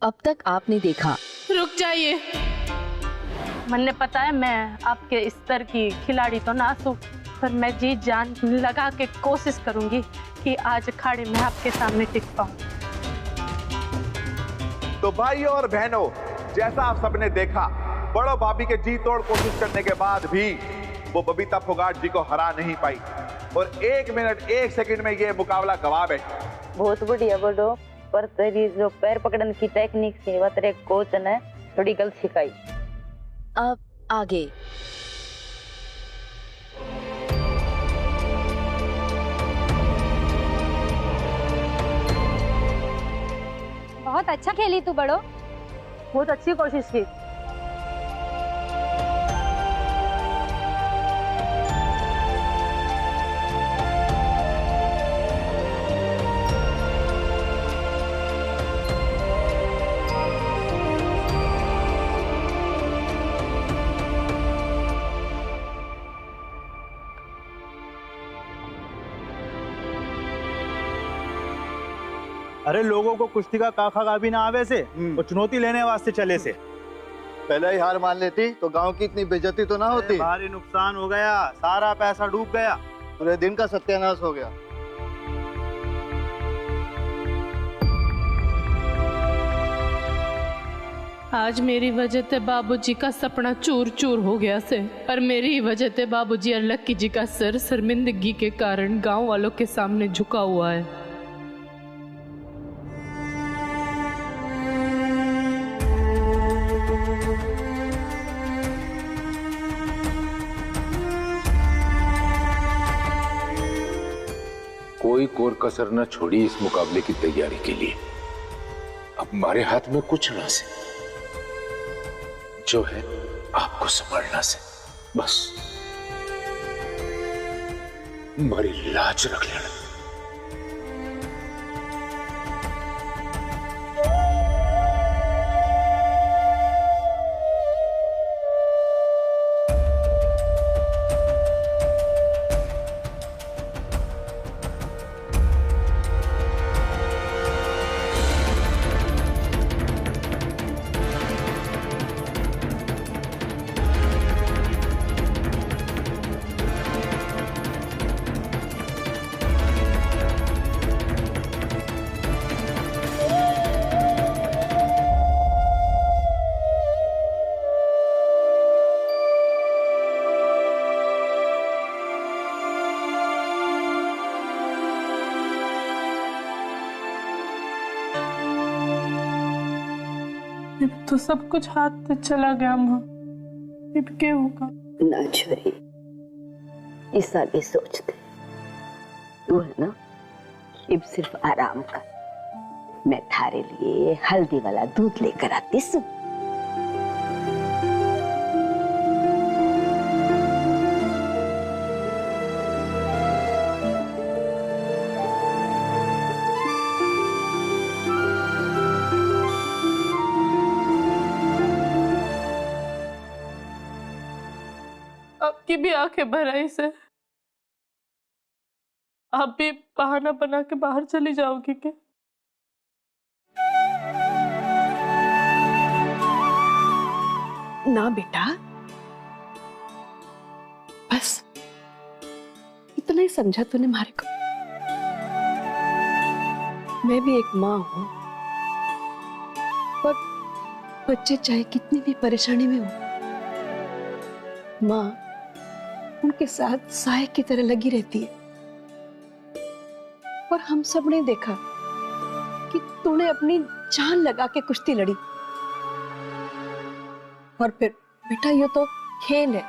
अब तक आपने देखा। रुक जाइए, मुझे पता है मैं आपके स्तर की खिलाड़ी तो ना हूँ, पर मैं जी जान लगा के कोशिश करूंगी कि आज अखाड़े में आपके सामने टिक पाऊं। तो भाइयों और बहनों, जैसा आप सबने देखा, बड़ो भाभी के जी तोड़ कोशिश करने के बाद भी वो बबीता फोगाट जी को हरा नहीं पाई और 1 मिनट 1 सेकंड में ये मुकाबला गवा बैठी। बहुत बढ़िया बड़ो, पर तेरी जो पैर पकड़ने की टेक्निक थी वो तेरे कोच ने थोड़ी गलत सिखाई। अब आगे। बहुत अच्छा खेली तू बड़ो, बहुत अच्छी कोशिश की। अरे लोगों को कुश्ती का काखा काबी ना आवे से और चुनौती लेने वास्ते चले से। पहले ही हार मान लेती तो गांव की इतनी बेइज्जती तो ना होती। भारी नुकसान हो गया, सारा पैसा डूब गया, पूरे दिन का सत्यानाश हो गया। आज मेरी वजह से बाबूजी का सपना चूर चूर हो गया से, पर मेरी वजह से बाबूजी और लक्की जी का सर शर्मिंदगी के कारण गांव वालों के सामने झुका हुआ है। कोई कोर कसर न छोड़ी इस मुकाबले की तैयारी के लिए। अब हमारे हाथ में कुछ ना से, जो है आपको संभालना से। बस हमारी लाज रख लेना। तो सब कुछ हाथ से चला गया माँ, अब क्या होगा? ना छोरी, ऐसा भी सोचते तू है ना, अब सिर्फ आराम कर। मैं थारे लिए हल्दी वाला दूध लेकर आती हूँ। आपकी भी आंखें भर आई से, आप भी बहाना बना के बाहर चली जाओगी क्या? ना बेटा, बस इतना ही समझा तूने मारे को। मैं भी एक माँ हूं, और बच्चे चाहे कितनी भी परेशानी में हो, माँ उनके साथ साए की तरह लगी रहती है। और हम सब ने देखा कि तूने अपनी जान लगा के कुश्ती लड़ी, और फिर बेटा ये तो खेल है,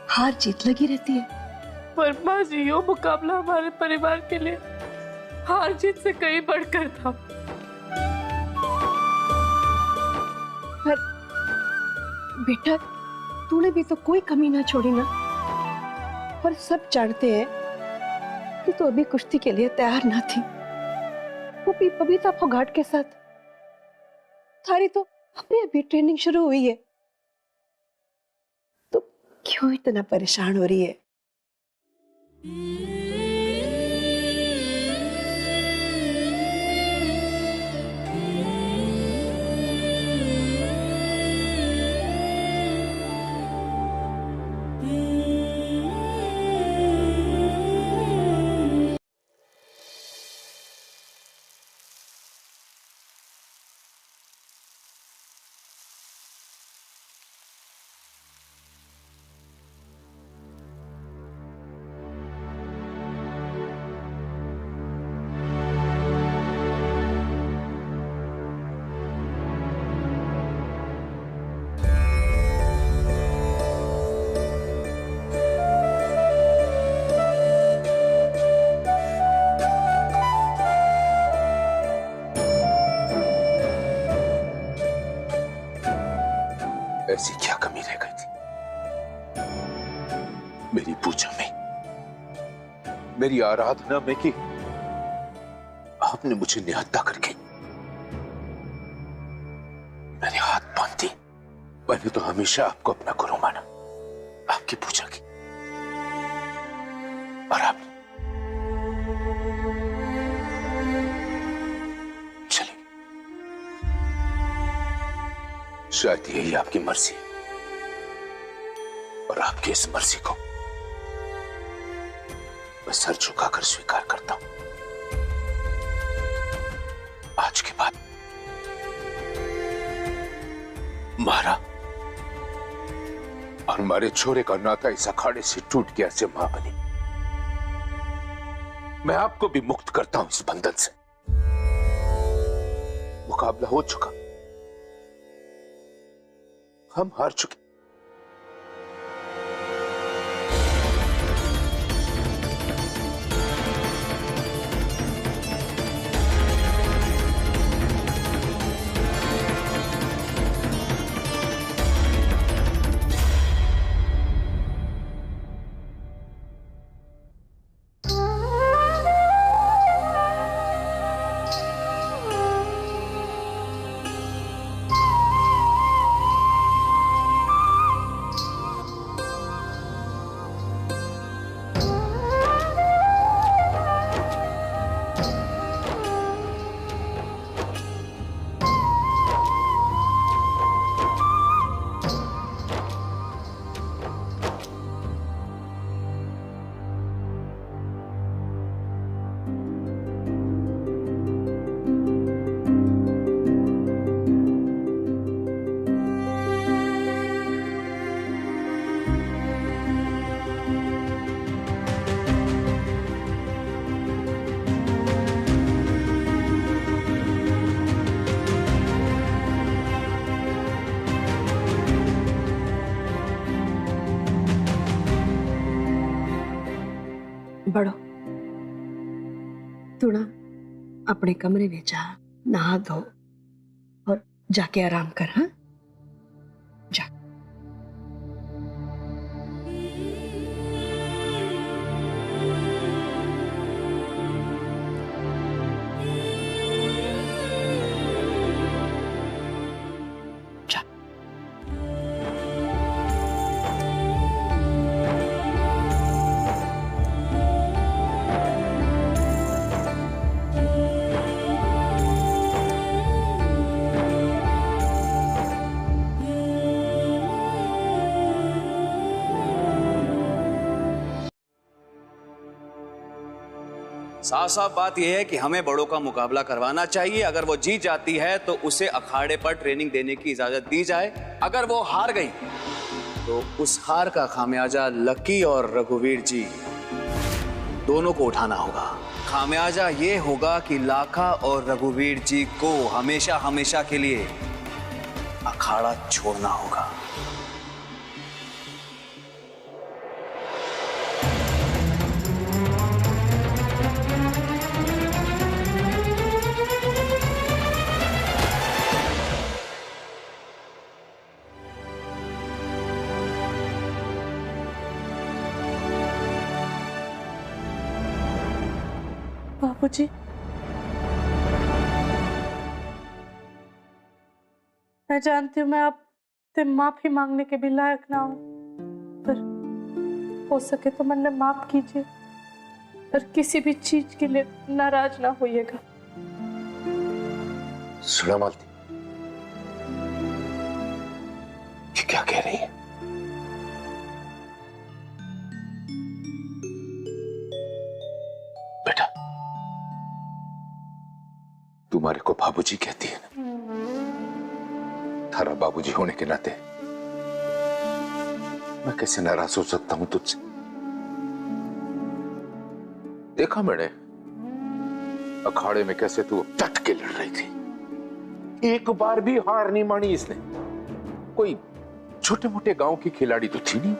हार जीत लगी रहती है। पर माँ जी, यो मुकाबला हमारे परिवार के लिए हार जीत से कहीं बढ़कर था। पर बेटा तूने भी तो कोई कमी ना छोड़ी ना, और सब जानते हैं कि तू अभी कुश्ती के लिए तैयार ना थी, वो भी बबीता फोगाट के साथ। थारी तो अभी अभी ट्रेनिंग शुरू हुई है, तो क्यों इतना परेशान हो रही है? ऐसी क्या कमी रह गई थी मेरी पूजा में, मेरी आराधना में कि आपने मुझे निहत्था करके मेरे हाथ बांध दिए। मैंने तो हमेशा आपको अपना गुरु माना, आपकी पूजा की, और आप चलिए, शायद यही आपकी मर्जी है और आपकी इस मर्जी को मैं सर झुकाकर स्वीकार करता हूं। आज के बाद मारा और हमारे छोरे का नाता इस अखाड़े से टूट गया से महाबली। मैं आपको भी मुक्त करता हूं इस बंधन से। मुकाबला हो चुका, हम हार चुके। बड़ो तू ना अपने कमरे में जा, नहा धो और जाके आराम कर। हाँ, जा। साफ साफ बात यह है कि हमें बड़ों का मुकाबला करवाना चाहिए। अगर वो जीत जाती है तो उसे अखाड़े पर ट्रेनिंग देने की इजाजत दी जाए। अगर वो हार गई तो उस हार का खामियाजा लकी और रघुवीर जी दोनों को उठाना होगा। खामियाजा ये होगा कि लाखा और रघुवीर जी को हमेशा हमेशा के लिए अखाड़ा छोड़ना होगा। बाबूजी, मैं जानती हूँ मैं आपसे माफी मांगने के भी लायक ना हूं, पर हो सके तो मैंने माफ कीजिए और किसी भी चीज के लिए नाराज ना होइएगा। सुना मालती, ये क्या कह रही है? बेटा, तुम्हारे को बाबूजी कहती है ना, थारा बाबूजी होने के नाते मैं कैसे नाराज हो सकता हूं तुझसे? देखा मैंने अखाड़े में कैसे तू डट के लड़ रही थी, एक बार भी हार नहीं मानी इसने। कोई छोटे मोटे गांव की खिलाड़ी तो थी नहीं,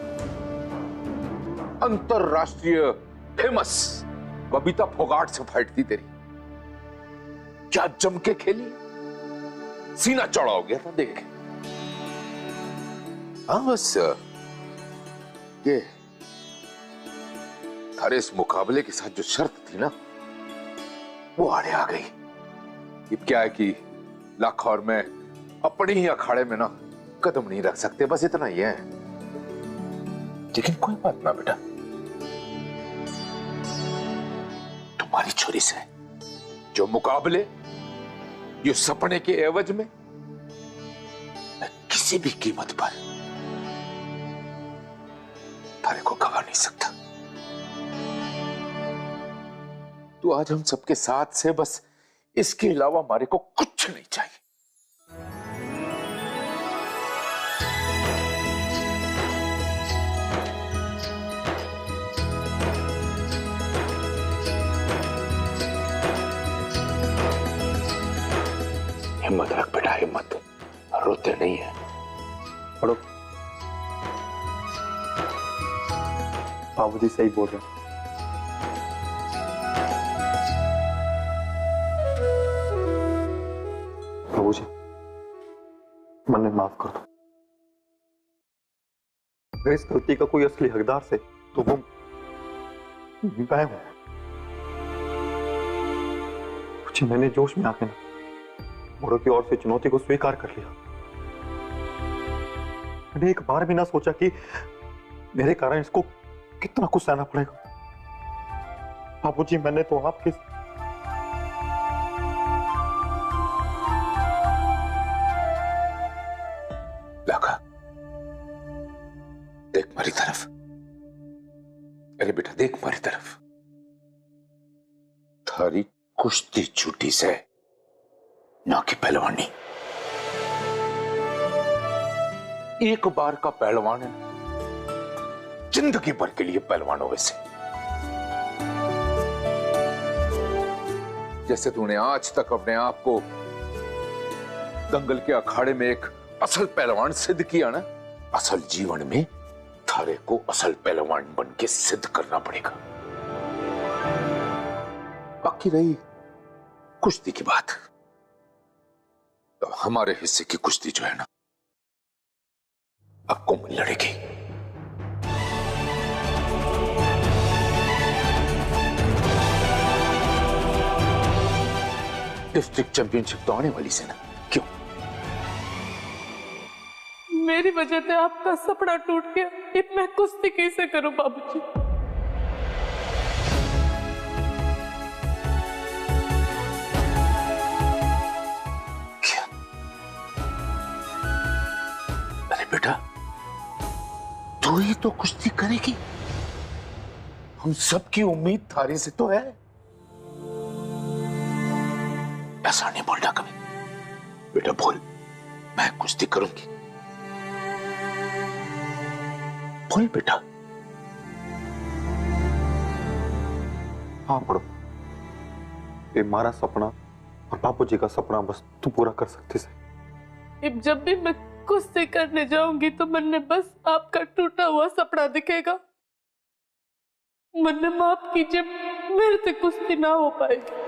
अंतरराष्ट्रीय फेमस बबीता फोगाट से फाइट थी तेरी। क्या जम के खेली, सीना चौड़ा हो गया था देख। हाँ बस ये थारे इस मुकाबले के साथ जो शर्त थी ना वो आड़े आ गई। अब क्या है कि लाखा और मैं अपने ही अखाड़े में ना कदम नहीं रख सकते, बस इतना ही है। लेकिन कोई बात ना बेटा, तुम्हारी छोरी से जो मुकाबले ये सपने के एवज में मैं किसी भी कीमत पर थारे को गवा नहीं सकता। तो आज हम सबके साथ से, बस इसके अलावा हमारे को कुछ नहीं चाहिए। हिम्मत रख बेटा, हिम्मत, रोते नहीं है। पढ़ो। बाबूजी सही बोल रहे हैं। बाबूजी मन्ने माफ कर दो। अगर इस गलती का कोई असली हकदार से तो वो मैं हूं। कुछ मैंने जोश में आके ना मोड़ो की ओर से चुनौती को स्वीकार कर लिया। मैंने एक बार भी ना सोचा कि मेरे कारण इसको कितना कुछ सहना पड़ेगा। बाबूजी मैंने तो आपके लाखा देख मेरी तरफ, अरे बेटा देख मेरी तरफ। थारी कुश्ती छूटी से ना कि पहलवानी। एक बार का पहलवान है, जिंदगी भर के लिए पहलवान हो। वैसे जैसे तूने आज तक अपने आप को दंगल के अखाड़े में एक असल पहलवान सिद्ध किया ना, असल जीवन में थारे को असल पहलवान बन के सिद्ध करना पड़ेगा। बाकी रही कुश्ती की बात, तो हमारे हिस्से की कुश्ती जो है ना अब कौन लड़ेगी। डिस्ट्रिक्ट चैंपियनशिप तो आने वाली से ना, क्यों? मेरी वजह से आपका सपना टूट गया। अब मैं कुश्ती कैसे करूं बाबूजी? बेटा तू ही तो कुश्ती करेगी, हम सबकी उम्मीद थारी से तो है। ऐसा नहीं बोलना कभी बेटा, बोल मैं कुश्ती करूंगी, बोल बेटा। हाँ पढ़ो, ये हमारा सपना और बापूजी का सपना बस तू पूरा कर सकती है। अब जब भी मैं कुश्ती करने जाऊंगी तो मन में बस आपका टूटा हुआ सपना दिखेगा। मन माफ कीजिए, मेरे से कुश्ती ना हो पाएगी।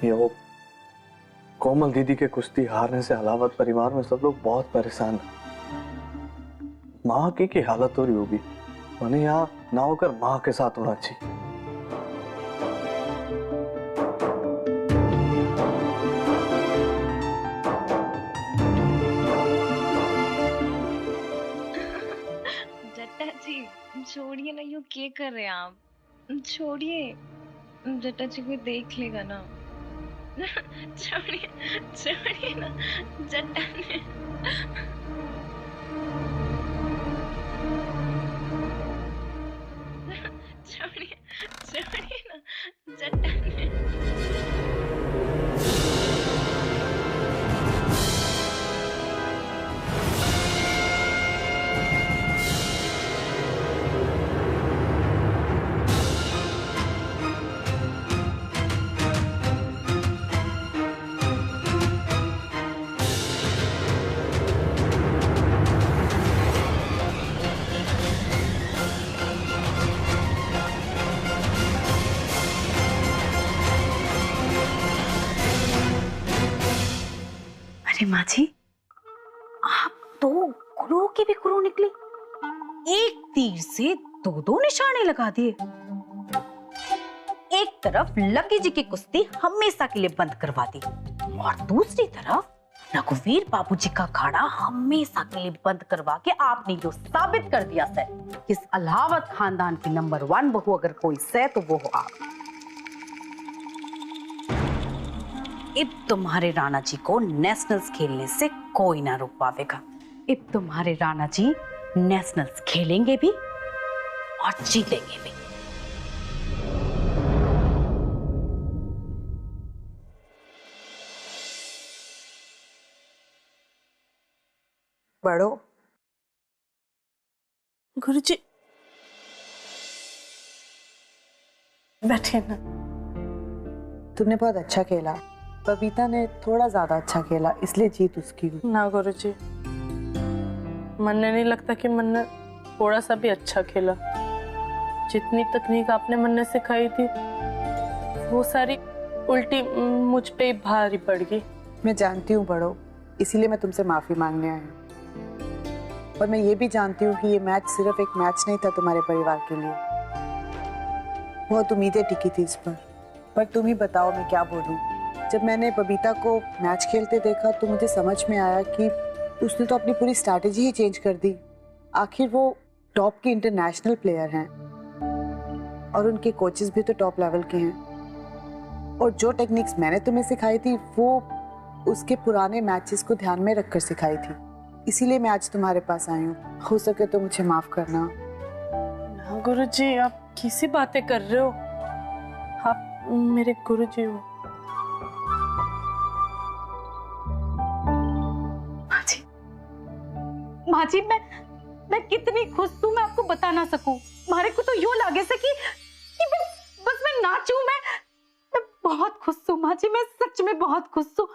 ये वो कोमल दीदी के कुश्ती हारने से हलावत परिवार में सब लोग बहुत परेशान हैं। माँ की हालत हो रही होगी, उन्हें यहाँ ना होकर माँ के साथ होना चाहिए। जट्टा जी छोड़िए ना, यूँ क्या कर रहे हैं आप? छोड़िए, जट्टा जी कोई देख लेगा ना। छोड़िए छोड़िए ना जट्टा ने। छोड़िए छोड़िए ना जट्टा ने। अरे माँ जी, आप तो गुरु की भी गुरु निकली। एक तीर से दो दो निशाने लगा दिए। एक तरफ लकी जी की कुश्ती हमेशा के लिए बंद करवा दी और दूसरी तरफ रघुवीर बाबूजी का अखाड़ा हमेशा के लिए बंद करवा के आपने जो साबित कर दिया सर कि इस अलाहाबाद खानदान की नंबर 1 बहू अगर कोई है तो वो हो आप। अब तुम्हारे राणा जी को नेशनल्स खेलने से कोई ना रोक पाएगा। अब तुम्हारे राणा जी नेशनल्स खेलेंगे भी और जीतेंगे भी। बड़ो गुरुजी बैठे ना। तुमने बहुत अच्छा खेला। बबीता ने थोड़ा ज्यादा अच्छा खेला, इसलिए जीत उसकी हुई। ना गुरुजी, मन ने नहीं लगता कि मन ने थोड़ा सा भी अच्छा खेला। जितनी तकनीक आपने मन ने सिखाई थी वो सारी उल्टी मुझ पे ही भारी पड़ गई। मैं जानती हूँ बड़ो, इसीलिए मैं तुमसे माफी मांगने आई हूँ। और मैं ये भी जानती हूँ कि ये मैच सिर्फ एक मैच नहीं था तुम्हारे परिवार के लिए। बहुत उम्मीदें टिकी थी इस पर तुम ही बताओ मैं क्या बोलूँ। जब मैंने बबीता को मैच खेलते देखा तो मुझे समझ में आया कि उसने तो अपनी पूरी स्ट्रैटेजी ही चेंज कर दी। आखिर वो टॉप के इंटरनेशनल प्लेयर हैं और उनके कोचेस भी तो टॉप लेवल के हैं। और जो टेक्निक्स मैंने तुम्हें सिखाई थी वो उसके पुराने मैचेस को ध्यान में रखकर सिखाई थी। इसीलिए मैं आज तुम्हारे पास आई हूँ। हो सके तो मुझे माफ करना। ना गुरुजी, आप किसी बातें कर रहे हो? आप मेरे गुरुजी हो। माँ जी, मैं कितनी खुश हूँ मैं आपको बता ना सकूं। मारे को तो यूं लागे से कि बस मैं नाचूं। मैं बहुत खुश हूँ माँ जी, मैं सच में बहुत खुश हूँ।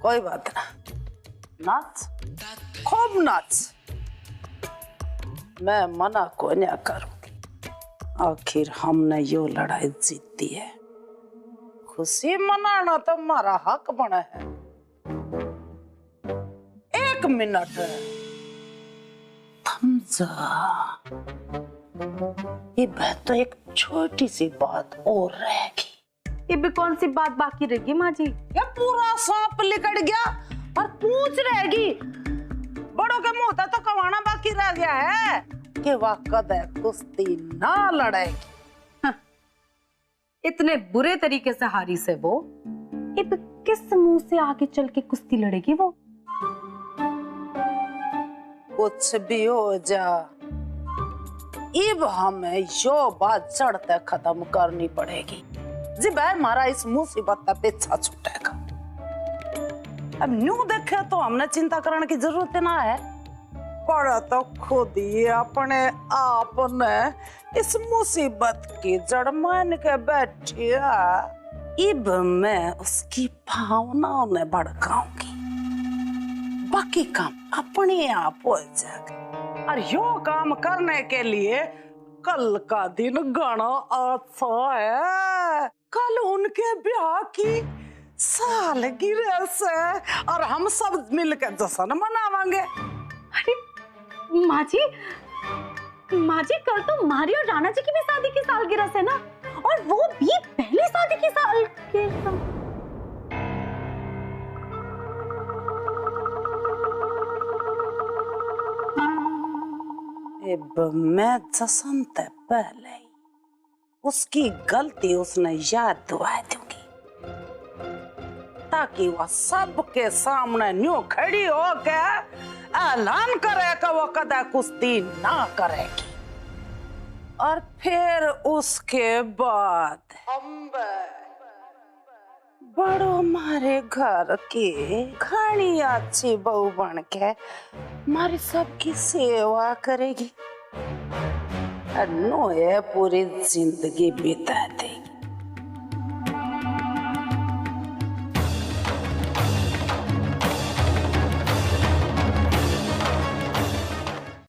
कोई बात ना, नाच, खूब नाच। मैं मना को नहीं करूंगी। आखिर हमने यो लड़ाई जीती है। खुशी मनाना तो हमारा हक बना है। 1 मिनट थम जा। ये बात तो एक छोटी सी बात और रहेगी। ये भी कौन सी बात बाकी रहेगी माँ जी? ये पूरा सांप लिकड़ गया और पूंछ रहेगी। बड़ों के मुंह तो कवाना बाकी रह गया है कि वह कदे कुश्ती ना लड़ेगी। इतने बुरे तरीके से हारी से वो अब किस मुंह से आगे चल के कुश्ती लड़ेगी वो? कुछ भी हो जा, अब हमें यो बात चढ़ते खत्म करनी पड़ेगी। जी भाई, हमारा इस मुसीबत का पीछा छूटेगा। अब न्यू देखे तो हमने चिंता करने की जरूरत ना है। पर तो खुद ही अपने आप ने इस मुसीबत की जड़ मान के बैठी है। अब मैं उसकी भावनाओं ने भड़काऊंगी, बाकी काम अपने आप हो जाएगा। और यो काम करने के लिए कल का दिन घना अच्छा है। कल उनके ब्याह की सालगिरह से और हम सब मिलकर जश्न मनावांगे। अरे माँ जी, कल तो मारी और राणा जी की भी शादी की सालगिरह है ना, और वो भी पहली शादी की सालगिरह। मैं जश्न से पहले उसकी गलती उसने याद दिला दूंगी, ताकि वह सबके सामने न्यू खड़ी होके ऐलान करे कि वो कदा कुश्ती ना करेगी। और फिर उसके बाद बड़ो हमारे घर की घनी अच्छी बहू बन के हमारी सबकी सेवा करेगी। नो ये पूरी जिंदगी बिता दे।